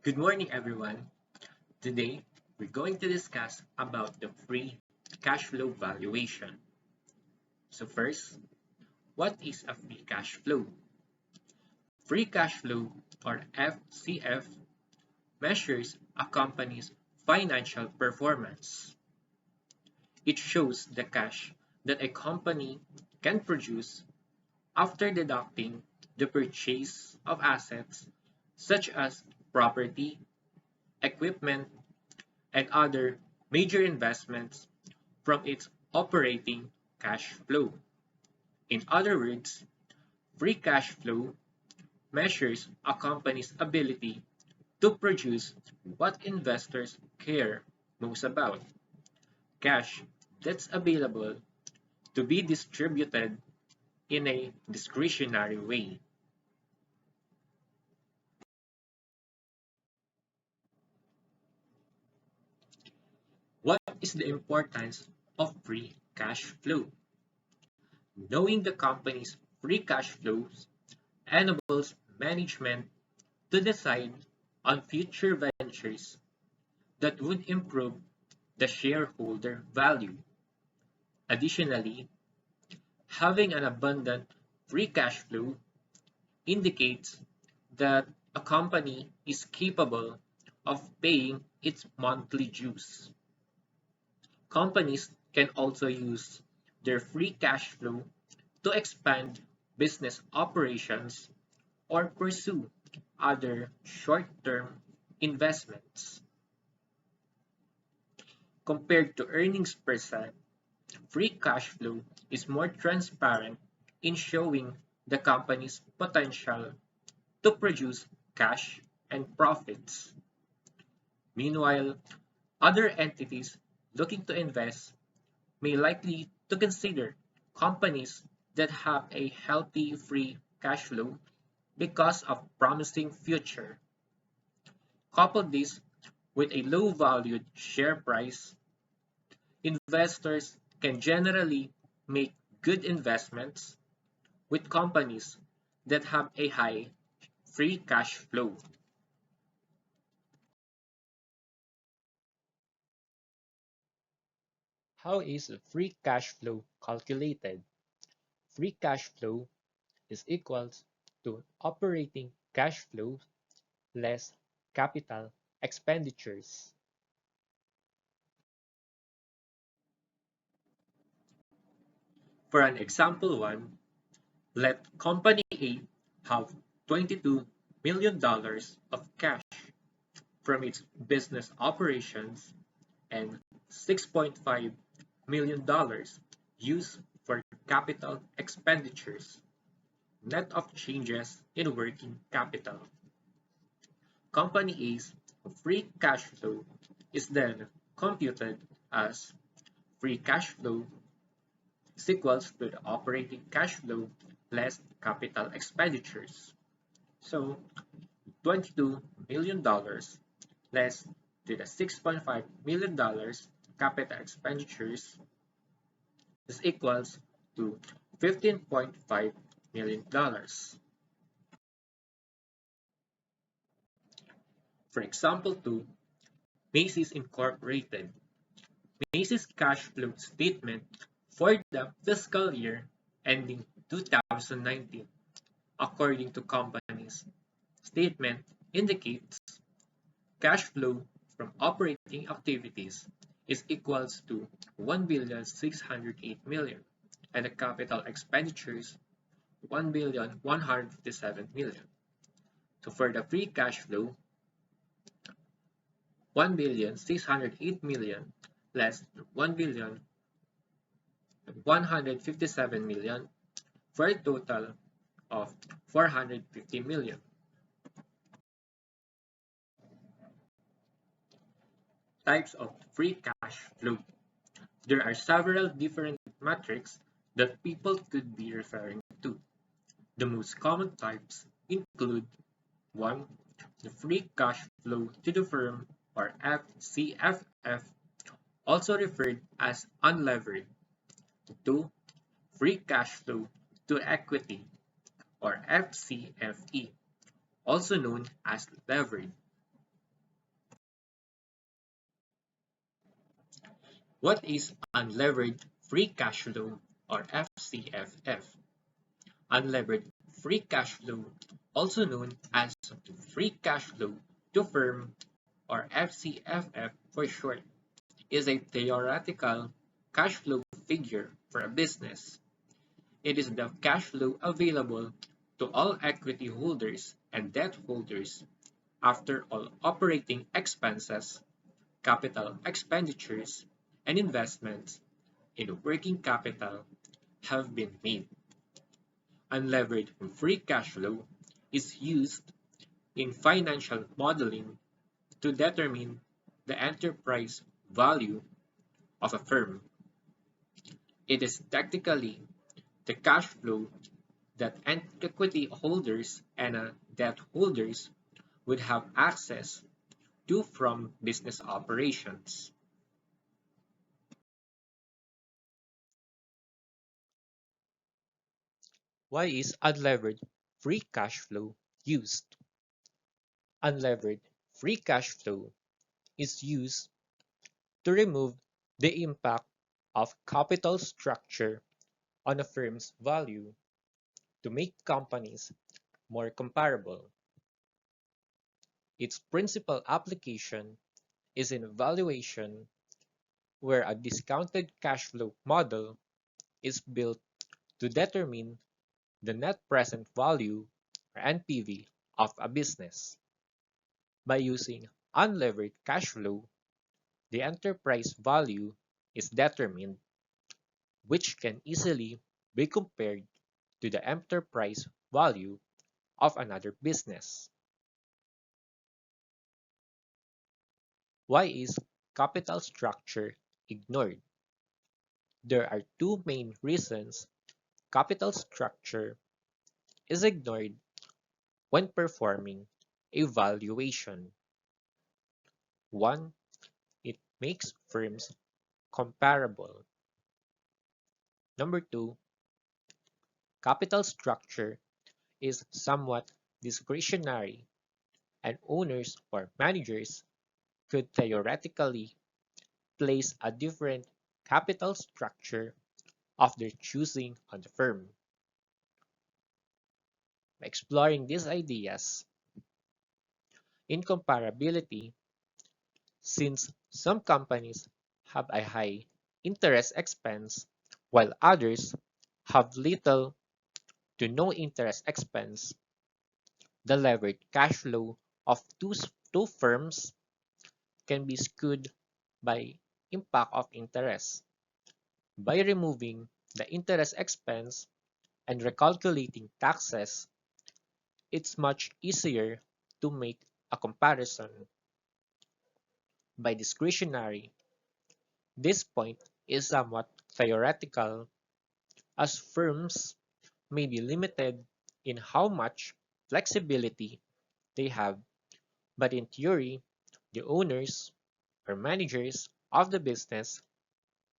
Good morning, everyone. Today, we're going to discuss about the free cash flow valuation. So first, what is a free cash flow? Free cash flow, or FCF, measures a company's financial performance. It shows the cash that a company can produce after deducting the purchase of assets such as property, equipment, and other major investments from its operating cash flow. In other words, free cash flow measures a company's ability to produce what investors care most about: cash that's available to be distributed in a discretionary way. What is the importance of free cash flow? Knowing the company's free cash flows enables management to decide on future ventures that would improve the shareholder value. Additionally, having an abundant free cash flow indicates that a company is capable of paying its monthly dues. Companies can also use their free cash flow to expand business operations or pursue other short-term investments. Compared to earnings per se, free cash flow is more transparent in showing the company's potential to produce cash and profits. Meanwhile, other entities looking to invest may likely to consider companies that have a healthy free cash flow because of promising future. Couple this with a low valued share price, investors can generally make good investments with companies that have a high free cash flow. How is free cash flow calculated? Free cash flow is equals to operating cash flow less capital expenditures. For an example one, let company A have $22 million of cash from its business operations and $6.5 million used for capital expenditures, net of changes in working capital. Company A's free cash flow is then computed as free cash flow is equals to the operating cash flow less capital expenditures. So $22 million less to the $6.5 million capital expenditures is equals to $15.5 million. For example 2, Macy's Incorporated. Macy's cash flow statement for the fiscal year ending 2019, according to company's statement, indicates cash flow from operating activities is equals to 1,608,000,000 and the capital expenditures 1,157,000,000. So for the free cash flow, 1,608,000,000 less 1,157,000,000 for a total of 450,000,000. Types of free cash flow. There are several different metrics that people could be referring to. The most common types include 1. The free cash flow to the firm, or FCFF, also referred as unlevered. 2. Free cash flow to equity, or FCFE, also known as levered. What is unlevered free cash flow or FCFF? Unlevered free cash flow, also known as free cash flow to firm or FCFF for short, is a theoretical cash flow figure for a business. It is the cash flow available to all equity holders and debt holders after all operating expenses, capital expenditures, and investments in working capital have been made. Unlevered free cash flow is used in financial modeling to determine the enterprise value of a firm. It is technically the cash flow that equity holders and debt holders would have access to from business operations. Why is unlevered free cash flow used? Unlevered free cash flow is used to remove the impact of capital structure on a firm's value to make companies more comparable. Its principal application is in valuation, where a discounted cash flow model is built to determine the net present value or NPV of a business. By using unlevered cash flow, the enterprise value is determined, which can easily be compared to the enterprise value of another business. Why is capital structure ignored? There are two main reasons capital structure is ignored when performing a valuation. One, it makes firms comparable. Number two, capital structure is somewhat discretionary, and owners or managers could theoretically place a different capital structure of their choosing on the firm. By exploring these ideas, incomparability, since some companies have a high interest expense while others have little to no interest expense, the levered cash flow of two firms can be skewed by impact of interest. By removing the interest expense and recalculating taxes, it's much easier to make a comparison. By discretionary, this point is somewhat theoretical, as firms may be limited in how much flexibility they have, but in theory, the owners or managers of the business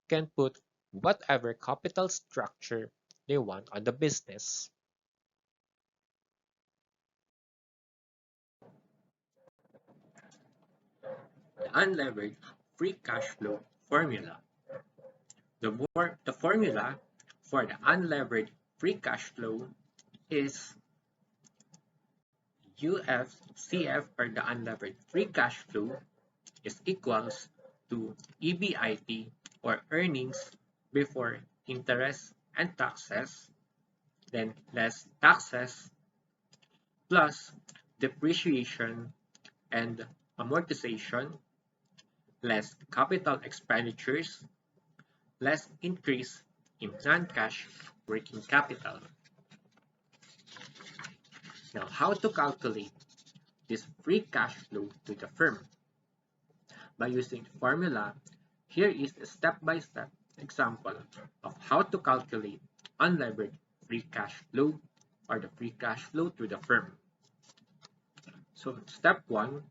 can put whatever capital structure they want on the business. The unlevered free cash flow formula. The formula for the unlevered free cash flow is UFCF, or the unlevered free cash flow, is equals to EBIT, or earnings before interest and taxes, then less taxes, plus depreciation and amortization, less capital expenditures, less increase in non-cash working capital. Now, how to calculate this free cash flow to the firm? By using the formula, here is a step-by-step example of how to calculate unlevered free cash flow, or the free cash flow to the firm. So step 1,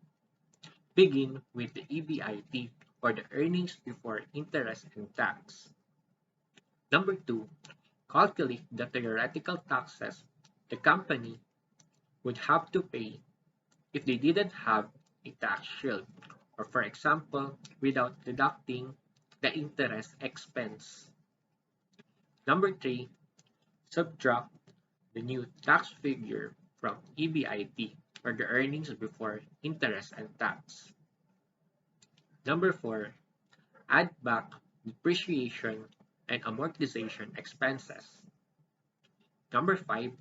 begin with the EBIT, or the earnings before interest and tax. Number 2, calculate the theoretical taxes the company would have to pay if they didn't have a tax shield, or for example, without deducting the interest expense. Number 3, subtract the new tax figure from EBIT, or the earnings before interest and tax. Number 4, add back depreciation and amortization expenses. Number 5,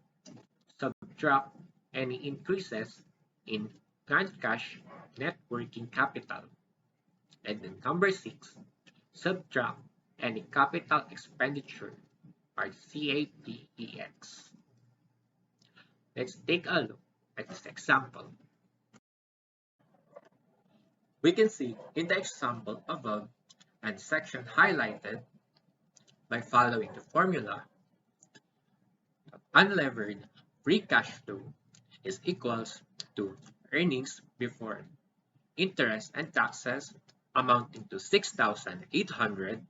subtract any increases in non-cash net working capital. And then number 6, subtract any capital expenditure, or CAPEX. Let's take a look at this example. We can see in the example above and section highlighted, by following the formula, unlevered free cash flow is equals to earnings before interest and taxes amounting to 6,800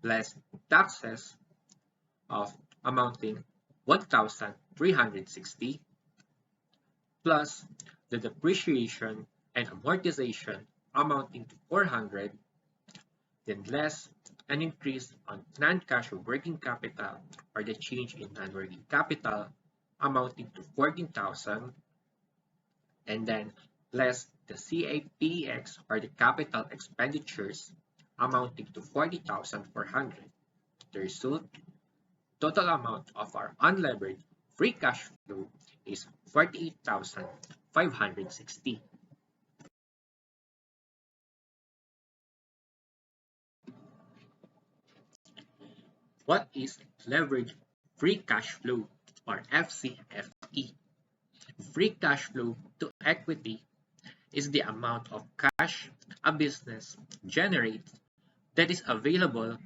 less taxes of amounting 1,360 plus the depreciation and amortization amounting to 400, then less an increase on non-cash working capital, or the change in non-working capital amounting to 14,000, and then less the CAPEX, or the capital expenditures amounting to 40,400. The result, total amount of our unlevered free cash flow is 48,560. What is leverage free cash flow, or FCFE? Free cash flow to equity is the amount of cash a business generates that is available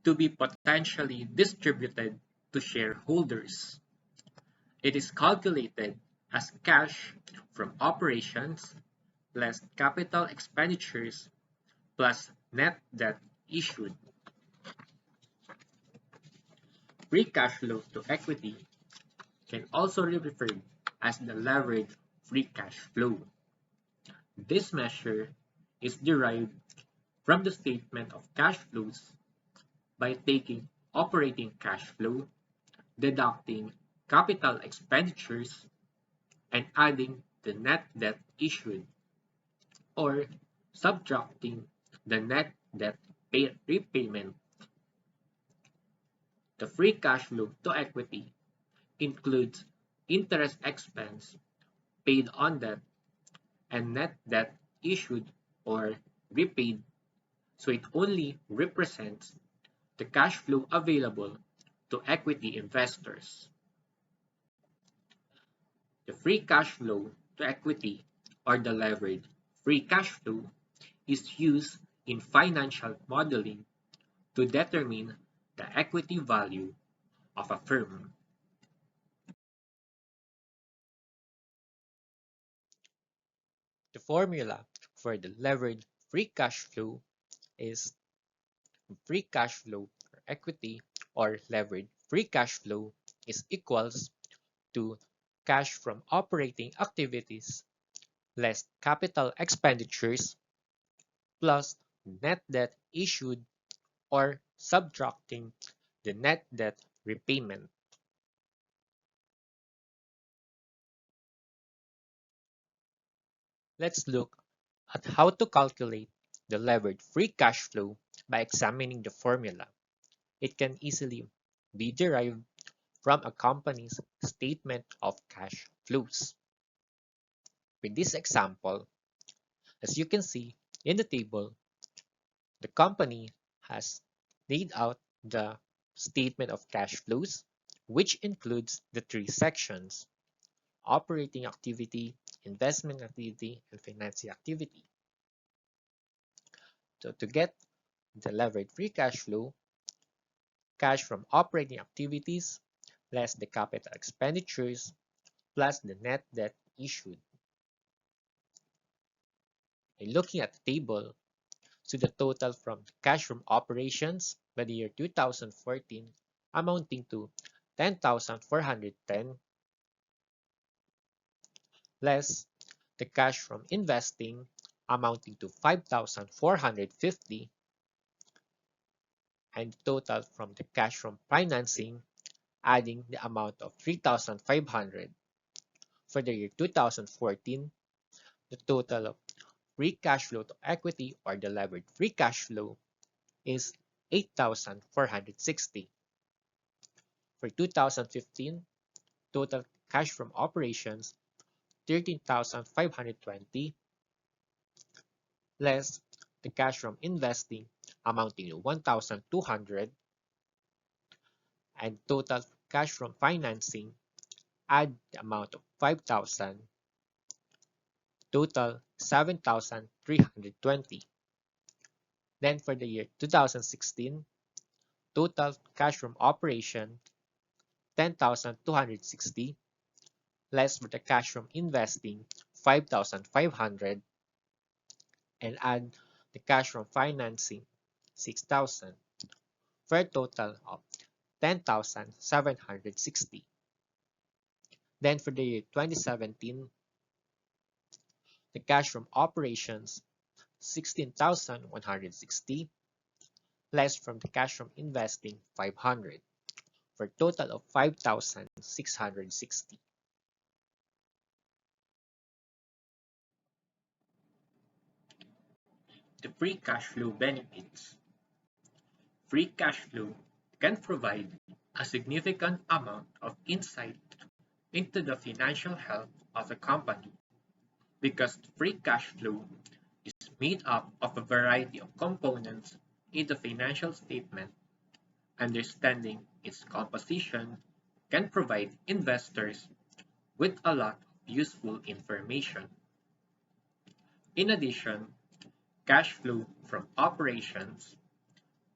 to be potentially distributed to shareholders. It is calculated as cash from operations less capital expenditures plus net debt issued. Free cash flow to equity can also be referred as the leveraged free cash flow. This measure is derived from the statement of cash flows by taking operating cash flow, deducting capital expenditures, and adding the net debt issued, or subtracting the net debt repayment. The free cash flow to equity includes interest expense paid on debt and net debt issued or repaid, so it only represents the cash flow available to equity investors. The free cash flow to equity, or the levered free cash flow, is used in financial modeling to determine the equity value of a firm. The formula for the levered free cash flow is free cash flow for equity, or levered free cash flow, is equals to cash from operating activities less capital expenditures plus net debt issued, or subtracting the net debt repayment. Let's look at how to calculate the levered free cash flow by examining the formula. It can easily be derived from a company's statement of cash flows. With this example, as you can see in the table, the company has laid out the statement of cash flows, which includes the three sections: operating activity, investment activity, and financing activity. So to get the levered free cash flow, cash from operating activities less the capital expenditures plus the net debt issued. And looking at the table, so the total from cash from operations by the year 2014 amounting to 10,410 less the cash from investing amounting to 5,450 and total from the cash from financing, adding the amount of 3,500. For the year 2014, the total of free cash flow to equity or the levered free cash flow is 8,460. For 2015, total cash from operations 13,520 less the cash from investing amounting to 1,200 and total cash from financing add the amount of 5,000, total 7,320. Then for the year 2016, total cash from operation 10,260 less for the cash from investing 5,500 and add the cash from financing 6,000 for a total of 10,760. Then for the year 2017, the cash from operations 16,160 less from the cash from investing 500 for a total of 5,660. The free cash flow benefits. Free cash flow can provide a significant amount of insight into the financial health of a company because free cash flow is made up of a variety of components in the financial statement. Understanding its composition can provide investors with a lot of useful information. In addition, cash flow from operations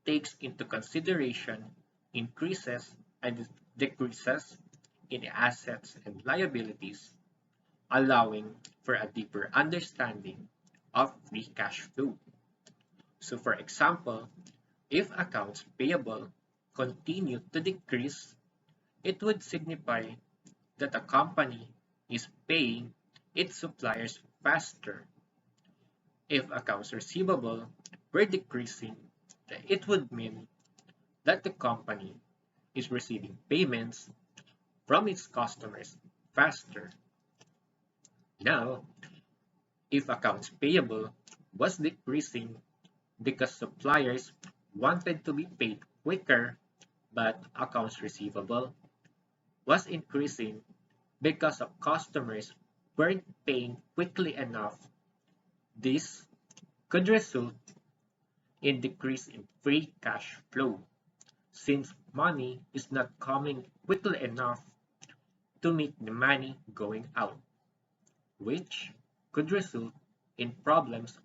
takes into consideration increases and decreases in assets and liabilities, allowing for a deeper understanding of free cash flow. So for example, if accounts payable continue to decrease, it would signify that a company is paying its suppliers faster. If accounts receivable were decreasing, it would mean that the company is receiving payments from its customers faster. Now, if accounts payable was decreasing because suppliers wanted to be paid quicker, but accounts receivable was increasing because of customers weren't paying quickly enough, this could result in decrease in free cash flow since money is not coming quickly enough to meet the money going out, which could result in problems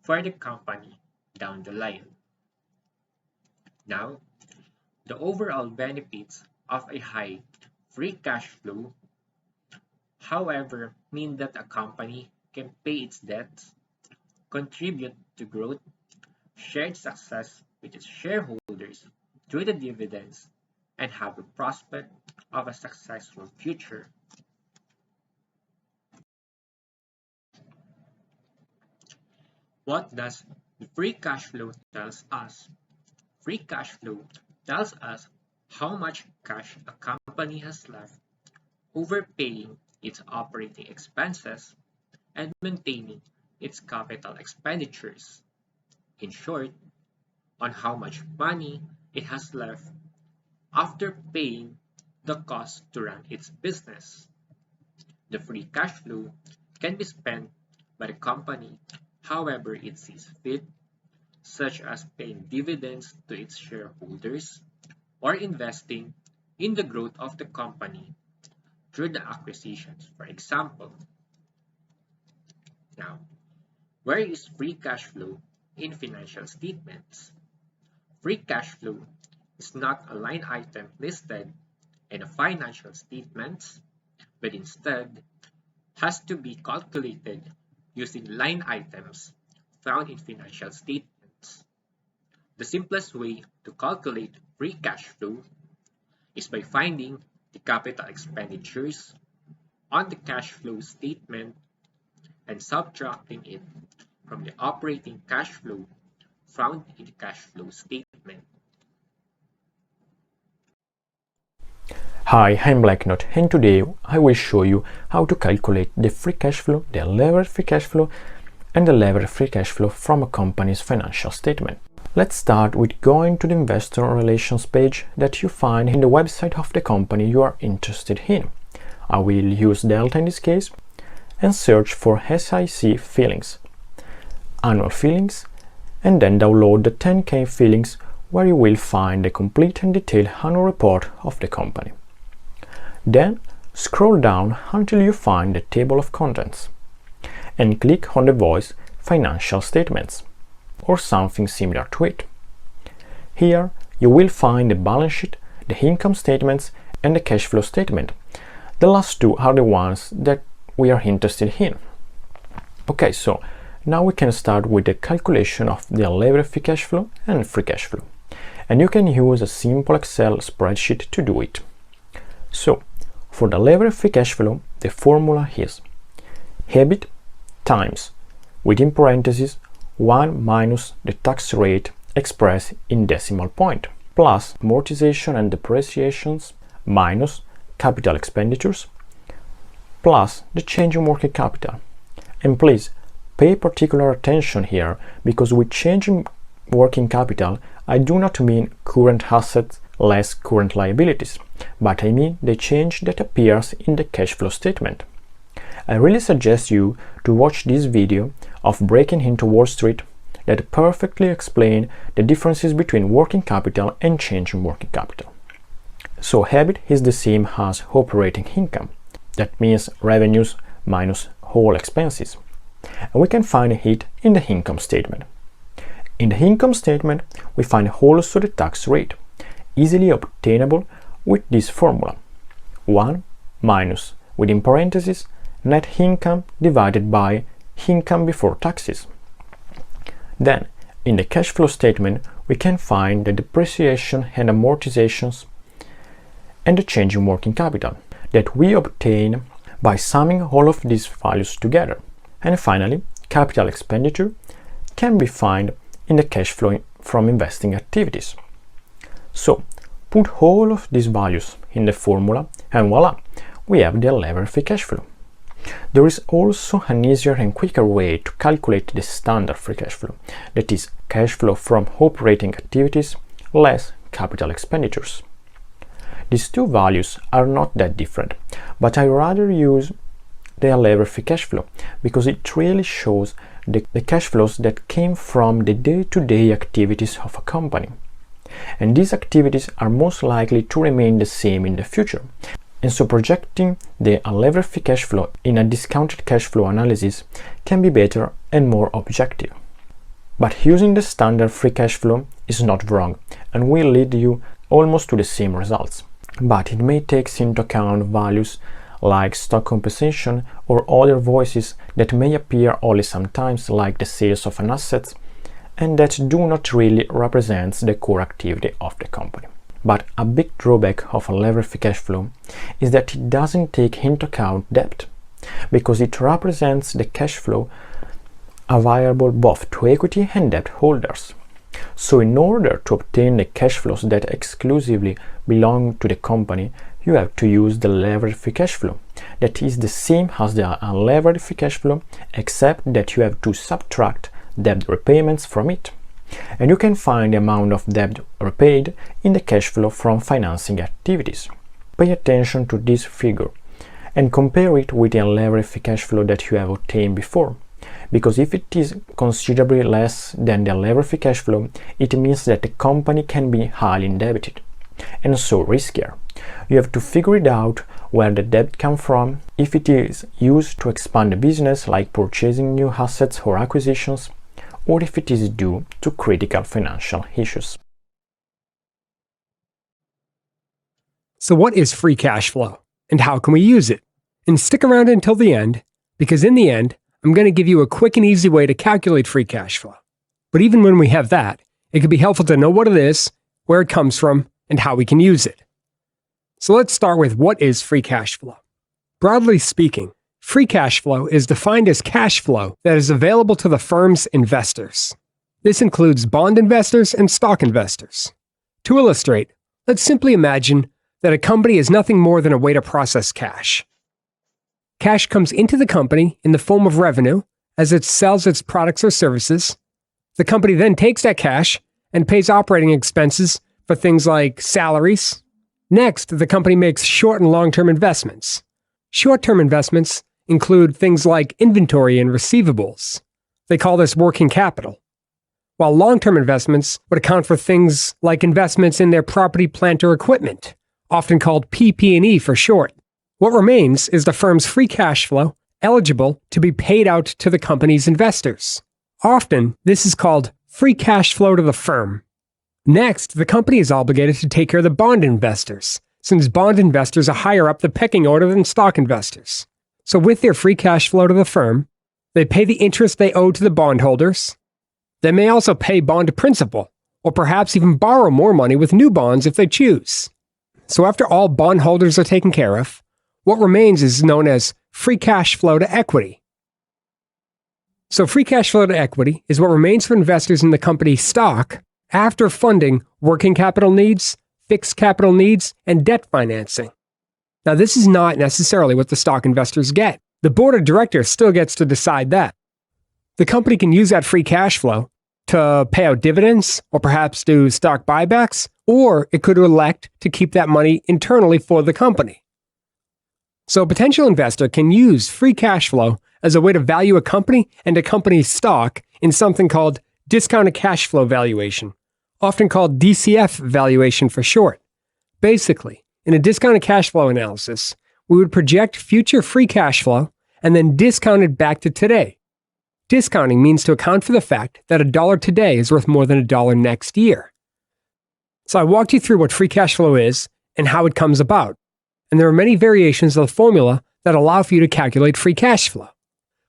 for the company down the line. Now, the overall benefits of a high free cash flow, however, mean that a company can pay its debts, contribute to growth, share success with its shareholders through the dividends, and have a prospect of a successful future. What does the free cash flow tells us? Free cash flow tells us how much cash a company has left over paying its operating expenses and maintaining its capital expenditures. In short, on how much money it has left after paying the cost to run its business. The free cash flow can be spent by the company however it sees fit, such as paying dividends to its shareholders or investing in the growth of the company through the acquisitions, for example. Now, where is free cash flow in financial statements? Free cash flow is not a line item listed in the financial statements, but instead has to be calculated using line items found in financial statements. The simplest way to calculate free cash flow is by finding the capital expenditures on the cash flow statement and subtracting it from the operating cash flow found in the cash flow statement. Hi, I'm Blacknot, and today I will show you how to calculate the free cash flow, the levered free cash flow, and the levered free cash flow from a company's financial statement. Let's start with going to the investor relations page that you find in the website of the company you are interested in. I will use Delta in this case and search for SIC fillings, annual fillings, and then download the 10K fillings where you will find the complete and detailed annual report of the company. Then scroll down until you find the table of contents and click on the voice financial statements or something similar to it. Here you will find the balance sheet, the income statements, and the cash flow statement. The last two are the ones that we are interested in. Okay, so now we can start with the calculation of the levered free cash flow and free cash flow. And you can use a simple Excel spreadsheet to do it. So, for the levered free cash flow, the formula is EBIT times, within parentheses, 1 minus the tax rate expressed in decimal point, plus amortization and depreciations minus capital expenditures, plus the change in working capital. And please pay particular attention here, because with change in working capital, I do not mean current assets less current liabilities, but I mean the change that appears in the cash flow statement. I really suggest you to watch this video of Breaking into Wall Street that perfectly explain the differences between working capital and change in working capital. So EBIT is the same as operating income. That means revenues minus all expenses. And we can find it in the income statement. In the income statement, we find also the tax rate, easily obtainable with this formula: 1 minus, within parentheses, net income divided by income before taxes. Then, in the cash flow statement, we can find the depreciation and amortizations and the change in working capital that we obtain by summing all of these values together. And finally, capital expenditure can be found in the cash flow from investing activities. So, put all of these values in the formula and voila, we have the levered free cash flow. There is also an easier and quicker way to calculate the standard free cash flow, that is, cash flow from operating activities less capital expenditures. These two values are not that different, but I rather use the levered free cash flow because it really shows the cash flows that came from the day-to-day activities of a company. And these activities are most likely to remain the same in the future. And so projecting the unlevered free cash flow in a discounted cash flow analysis can be better and more objective. But using the standard free cash flow is not wrong and will lead you almost to the same results. But it may take into account values like stock compensation or other voices that may appear only sometimes, like the sales of an asset, and that do not really represent the core activity of the company. But a big drawback of a levered free cash flow is that it doesn't take into account debt, because it represents the cash flow available both to equity and debt holders. So in order to obtain the cash flows that exclusively belong to the company, you have to use the levered free cash flow. That is the same as the unlevered free cash flow, except that you have to subtract debt repayments from it. And you can find the amount of debt repaid in the cash flow from financing activities. Pay attention to this figure and compare it with the unlevered free cash flow that you have obtained before. Because if it is considerably less than the unlevered free cash flow, it means that the company can be highly indebted and so riskier. You have to figure it out where the debt comes from, if it is used to expand the business like purchasing new assets or acquisitions, or if it is due to critical financial issues. So what is free cash flow and how can we use it? And stick around until the end, because in the end, I'm going to give you a quick and easy way to calculate free cash flow. But even when we have that, it can be helpful to know what it is, where it comes from, and how we can use it. So let's start with what is free cash flow. Broadly speaking, free cash flow is defined as cash flow that is available to the firm's investors. This includes bond investors and stock investors. To illustrate, let's simply imagine that a company is nothing more than a way to process cash. Cash comes into the company in the form of revenue as it sells its products or services. The company then takes that cash and pays operating expenses for things like salaries. Next, the company makes short and long-term investments. Short-term investments include things like inventory and receivables. They call this working capital. While long-term investments would account for things like investments in their property, plant, or equipment, often called PP&E for short. What remains is the firm's free cash flow eligible to be paid out to the company's investors. Often, this is called free cash flow to the firm. Next, the company is obligated to take care of the bond investors, since bond investors are higher up the pecking order than stock investors. So with their free cash flow to the firm, they pay the interest they owe to the bondholders. They may also pay bond principal, or perhaps even borrow more money with new bonds if they choose. So after all bondholders are taken care of, what remains is known as free cash flow to equity. So free cash flow to equity is what remains for investors in the company's stock after funding working capital needs, fixed capital needs, and debt financing. Now, this is not necessarily what the stock investors get. The board of directors still gets to decide that. The company can use that free cash flow to pay out dividends or perhaps do stock buybacks, or it could elect to keep that money internally for the company. So a potential investor can use free cash flow as a way to value a company and a company's stock in something called discounted cash flow valuation, often called DCF valuation for short. Basically, in a discounted cash flow analysis, we would project future free cash flow and then discount it back to today. Discounting means to account for the fact that $1 today is worth more than $1 next year. So I walked you through what free cash flow is and how it comes about. And there are many variations of the formula that allow for you to calculate free cash flow.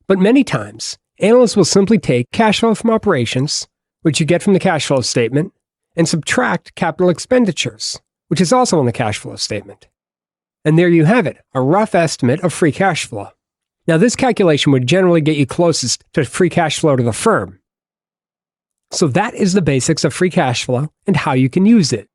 But many times, analysts will simply take cash flow from operations, which you get from the cash flow statement, and subtract capital expenditures, which is also on the cash flow statement. And there you have it, a rough estimate of free cash flow. Now, this calculation would generally get you closest to free cash flow to the firm. So that is the basics of free cash flow and how you can use it.